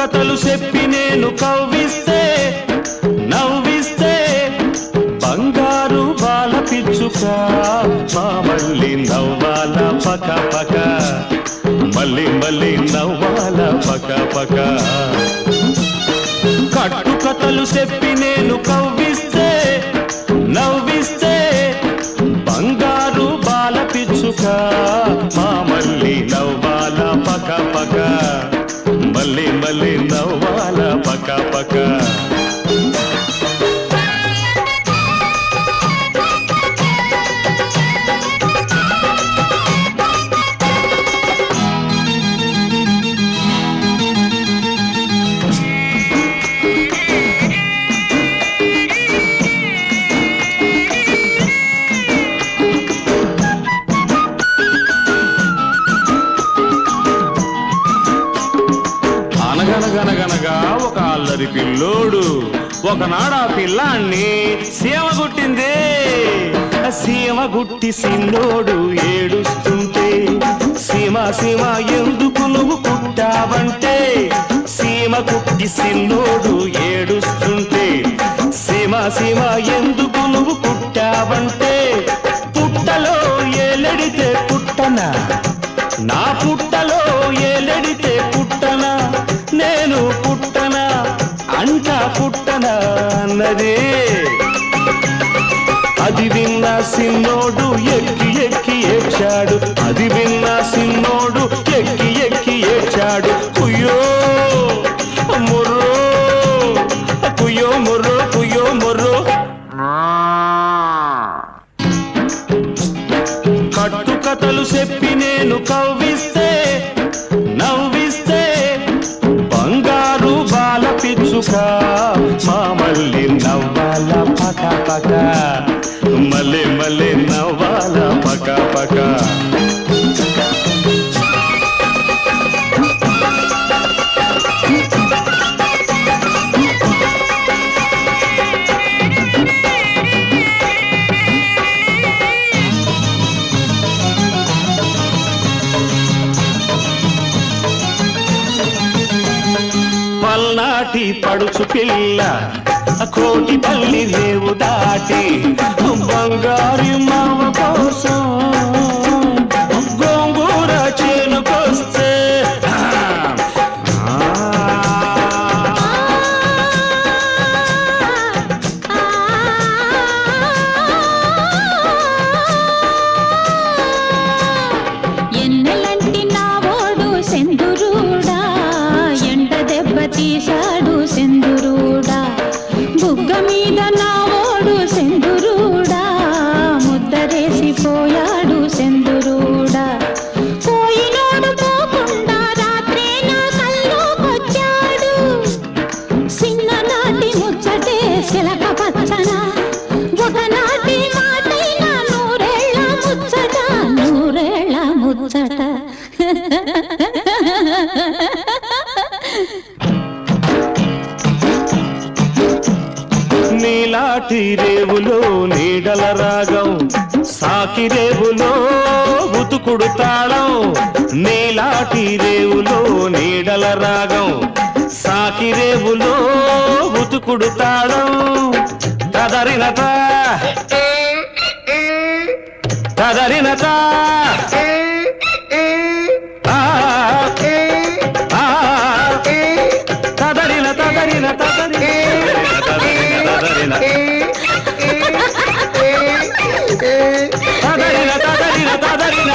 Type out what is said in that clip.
కథలు చెప్పి నేను కవ్విస్తే నవ్విస్తే బంగారు బాల పిచ్చుక మా మళ్ళీ నవ్వాల పక పక మళ్ళీ మళ్ళీ నవ్వాల పక పక కట్టు కథలు చెప్పి నేను కవ్విస్తే నవ్విస్తే బంగారు బాల పిచ్చుక మా మళ్ళీ నవ్వాల పక పక మళ్ళీ మళ్ళీ నవ్వాల పక పక అనగనగనగనగా ఒక అల్లరి పిల్లోడు ఒకనాడు ఆ పిల్లాన్ని సీమ గుట్టింది. సీమ గుట్టి సిన్నోడు ఏడుస్తుంటే సీమ సీమ ఎందుకు నువ్వు కుట్టావంటే సీమ కుట్టి సిన్నోడు ఏడుస్తుంటే సీమ సీమ ఎందుకు నువ్వు కుట్టావంటే పుట్టలో ఏలెడితే పుట్టనా నా పుట్టలో ఏలెడితే పుట్టనా నేను పుట్టనా అంట పుట్టనా అన్నది. అది విన్న సిన్నోడు ఎక్కి ఎక్కి ఏడ్చాడు. అది విన్న సిన్నోడు ఎక్కి ఎక్కి ఏడ్చాడు. కుయ్యో ముర్రో కుయ్యో ముర్రో కుయ్యో ముర్రో. కట్టు కథలు చెప్పి నేను కవ్విస్తే నవ్విస్తే బంగారు బాల పిచ్చుక మా మళ్ళీ నవ్వాల పక పక మళ్ళీ మళ్ళీ నవ్వాల పక పక. పల్నాటి పడుచు పిల్ల కోటి పల్లి రేవు దాటి బంగారు మావ కోసం గోంగూర చేనుకొస్తే ఎన్నెలంటి నావోడు సెందురుడా ఎండ దెబ్బ తీశాడు సెందురుడా బుగ్గ మీద నావోడు సెందురుడా ముద్దరేసిపోయాడు సెందురుడా పోయినోడు పోకుండా రాత్రే నా కల్లోకొచ్చాడు చిన్ననాటి ముచ్చటే చిలక పచ్చన ఒకనాటి మాటైనా నూరేళ్ళ ముచ్చట నూరేళ్ళ ముచ్చట. నీలాటి రేవులో నీడల రాగం సాకి రేవులో ఉతుకుడు తాళం. నీలాటి రేవులో నీడల రాగం సాకి రేవులో ఉతుకుడు తాళం. కదరినత కదరినత తదరిన తదరిన తదరిన తదరిన తదరిన తదరిన